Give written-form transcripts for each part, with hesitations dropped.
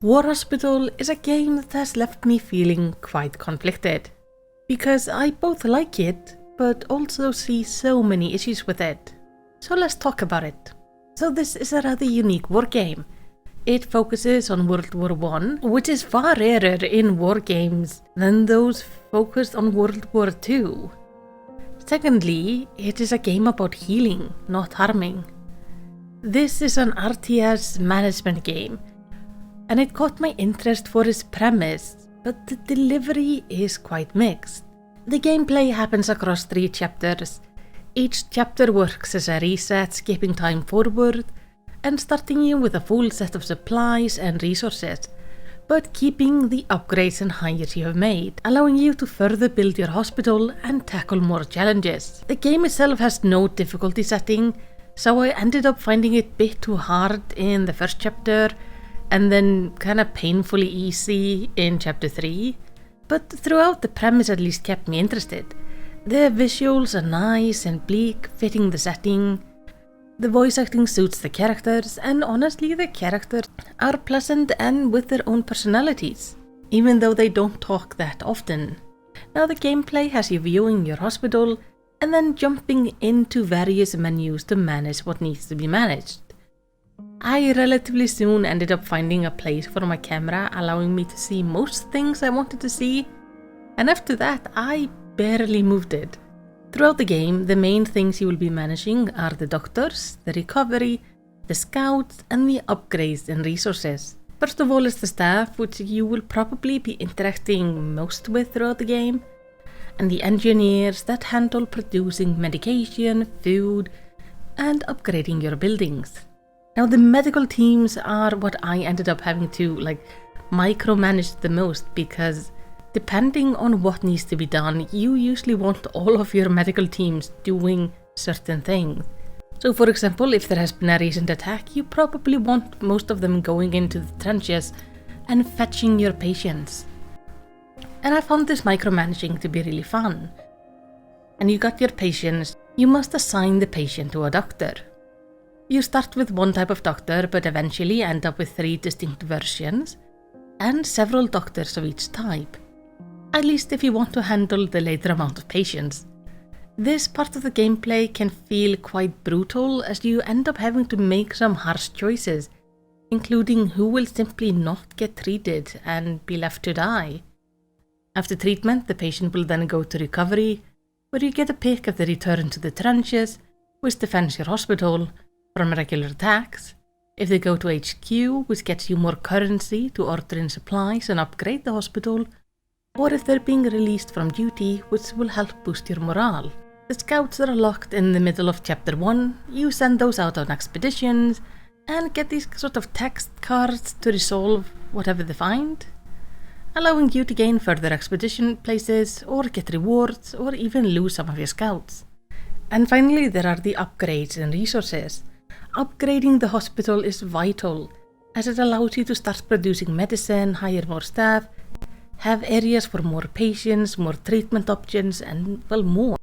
War Hospital is a game that has left me feeling quite conflicted, because I both like it, but also see so many issues with it. So let's talk about it. So this is a rather unique war game. It focuses on World War I, which is far rarer in war games than those focused on World War II. Secondly, it is a game about healing, not harming. This is an RTS management game, and it caught my interest for its premise, but the delivery is quite mixed. The gameplay happens across 3 chapters. Each chapter works as a reset, skipping time forward, and starting you with a full set of supplies and resources, but keeping the upgrades and hires you have made, allowing you to further build your hospital and tackle more challenges. The game itself has no difficulty setting, so I ended up finding it a bit too hard in the first chapter, and then kinda painfully easy in chapter 3, but throughout the premise at least kept me interested. The visuals are nice and bleak, fitting the setting. The voice acting suits the characters, and honestly the characters are pleasant and with their own personalities, even though they don't talk that often. Now the gameplay has you viewing your hospital and then jumping into various menus to manage what needs to be managed. I relatively soon ended up finding a place for my camera, allowing me to see most things I wanted to see, and after that I barely moved it. Throughout the game, the main things you will be managing are the doctors, the recovery, the scouts, and the upgrades and resources. First of all is the staff, which you will probably be interacting most with throughout the game, and the engineers that handle producing medication, food, and upgrading your buildings. Now the medical teams are what I ended up having to micromanage the most, because depending on what needs to be done, you usually want all of your medical teams doing certain things. So for example, if there has been a recent attack, you probably want most of them going into the trenches and fetching your patients. And I found this micromanaging to be really fun. And you got your patients, you must assign the patient to a doctor. You start with one type of doctor, but eventually end up with 3 distinct versions, and several doctors of each type. At least if you want to handle the later amount of patients. This part of the gameplay can feel quite brutal, as you end up having to make some harsh choices, including who will simply not get treated and be left to die. After treatment, the patient will then go to recovery, where you get a pick of the return to the trenches, which defends your hospital from regular attacks. If they go to HQ, which gets you more currency to order in supplies and upgrade the hospital, or if they're being released from duty, which will help boost your morale. The scouts are locked in the middle of chapter 1, you send those out on expeditions, and get these sort of text cards to resolve whatever they find, allowing you to gain further expedition places, or get rewards, or even lose some of your scouts. And finally there are the upgrades and resources. Upgrading the hospital is vital, as it allows you to start producing medicine, hire more staff, have areas for more patients, more treatment options, and well, more.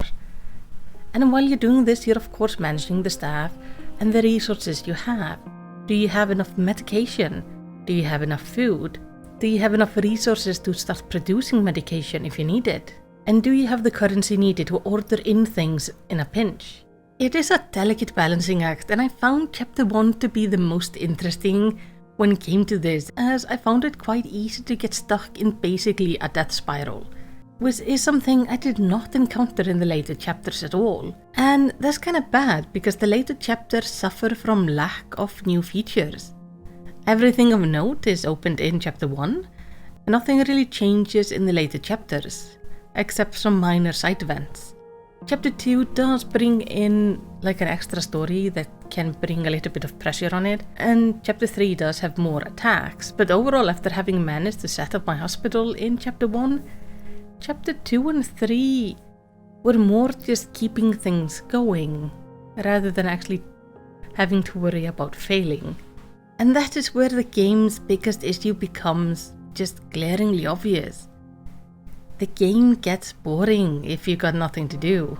And while you're doing this, you're of course managing the staff and the resources you have. Do you have enough medication? Do you have enough food? Do you have enough resources to start producing medication if you need it? And do you have the currency needed to order in things in a pinch? It is a delicate balancing act, and I found chapter 1 to be the most interesting when it came to this, as I found it quite easy to get stuck in basically a death spiral, which is something I did not encounter in the later chapters at all. And that's kinda bad, because the later chapters suffer from lack of new features. Everything of note is opened in chapter 1, and nothing really changes in the later chapters, except some minor side events. Chapter 2 does bring in an extra story that can bring a little bit of pressure on it, and chapter 3 does have more attacks, but overall, after having managed to set up my hospital in chapter 1, chapter 2 and 3 were more just keeping things going, rather than actually having to worry about failing. And that is where the game's biggest issue becomes just glaringly obvious. The game gets boring if you got nothing to do.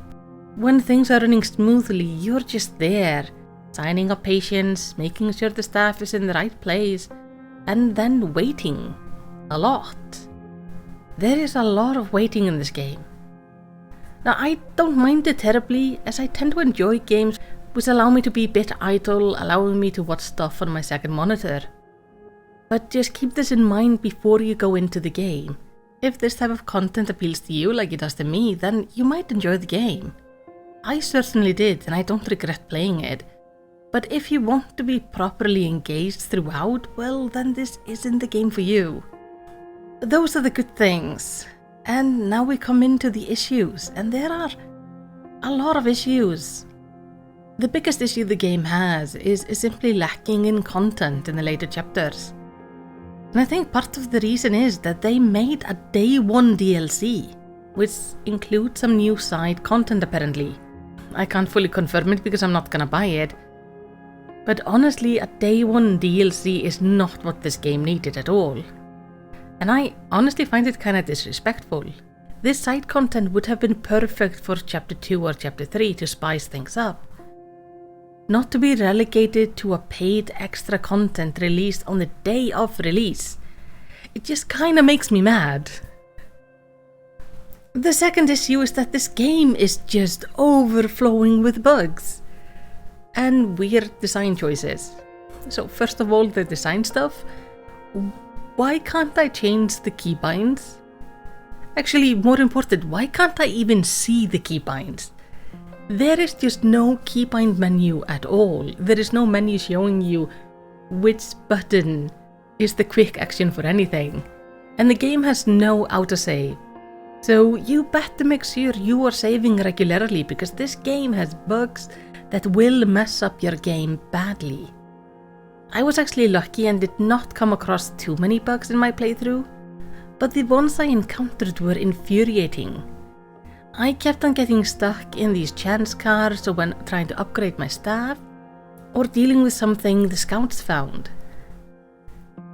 When things are running smoothly, you're just there, signing up patients, making sure the staff is in the right place, and then waiting. A lot. There is a lot of waiting in this game. Now, I don't mind it terribly, as I tend to enjoy games which allow me to be a bit idle, allowing me to watch stuff on my second monitor. But just keep this in mind before you go into the game. If this type of content appeals to you like it does to me, then you might enjoy the game. I certainly did, and I don't regret playing it. But if you want to be properly engaged throughout, well, then this isn't the game for you. Those are the good things. And now we come into the issues, and there are a lot of issues. The biggest issue the game has is simply lacking in content in the later chapters. And I think part of the reason is that they made a day one DLC, which includes some new side content apparently. I can't fully confirm it because I'm not gonna buy it. But honestly, a day one DLC is not what this game needed at all. And I honestly find it kinda disrespectful. This side content would have been perfect for chapter 2 or chapter 3 to spice things up. Not to be relegated to a paid extra content released on the day of release. It just kinda makes me mad. The second issue is that this game is just overflowing with bugs and weird design choices. So first of all, the design stuff. Why can't I change the keybinds? Actually, more important, why can't I even see the keybinds? There is just no keybind menu at all. There is no menu showing you which button is the quick action for anything. And the game has no autosave. So you better make sure you are saving regularly, because this game has bugs that will mess up your game badly. I was actually lucky and did not come across too many bugs in my playthrough, but the ones I encountered were infuriating. I kept on getting stuck in these chance cards when trying to upgrade my staff, or dealing with something the scouts found.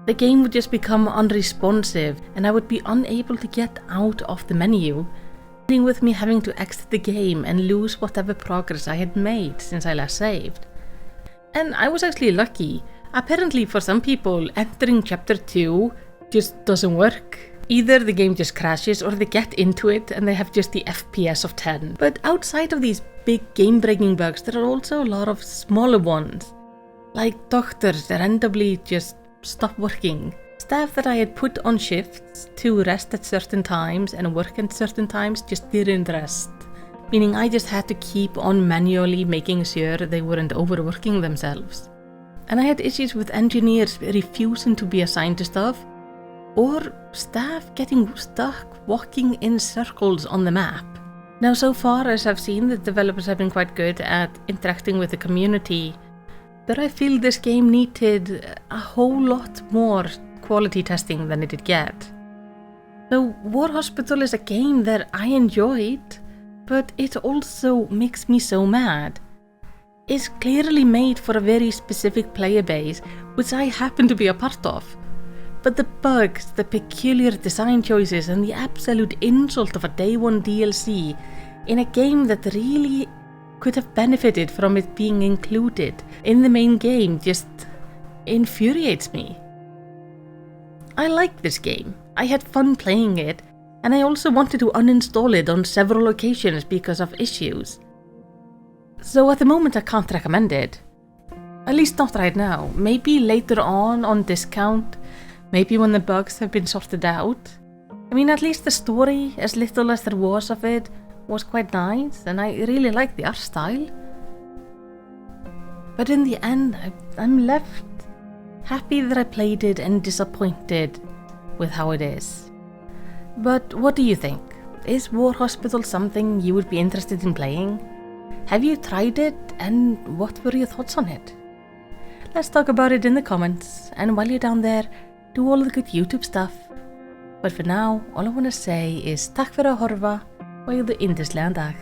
The game would just become unresponsive and I would be unable to get out of the menu, ending with me having to exit the game and lose whatever progress I had made since I last saved. And I was actually lucky. Apparently for some people, entering chapter 2 just doesn't work. Either the game just crashes or they get into it and they have just the FPS of 10. But outside of these big game-breaking bugs, there are also a lot of smaller ones. Like doctors that randomly just stop working. Staff that I had put on shifts to rest at certain times and work at certain times just didn't rest. Meaning I just had to keep on manually making sure they weren't overworking themselves. And I had issues with engineers refusing to be assigned to stuff, or staff getting stuck walking in circles on the map. Now, so far as I've seen, the developers have been quite good at interacting with the community, but I feel this game needed a whole lot more quality testing than it did get. So War Hospital is a game that I enjoyed, but it also makes me so mad. It's clearly made for a very specific player base, which I happen to be a part of. But the bugs, the peculiar design choices, and the absolute insult of a day one DLC in a game that really could have benefited from it being included in the main game just infuriates me. I like this game, I had fun playing it, and I also wanted to uninstall it on several occasions because of issues. So at the moment I can't recommend it. At least not right now. Maybe later on discount. Maybe when the bugs have been sorted out. I mean, at least the story, as little as there was of it, was quite nice, and I really liked the art style. But in the end, I'm left happy that I played it and disappointed with how it is. But what do you think? Is War Hospital something you would be interested in playing? Have you tried it, and what were your thoughts on it? Let's talk about it in the comments, and while you're down there, do all the good YouTube stuff. But for now, all I want to say is takk fyrir að horfa og eigðu yndislegan dag.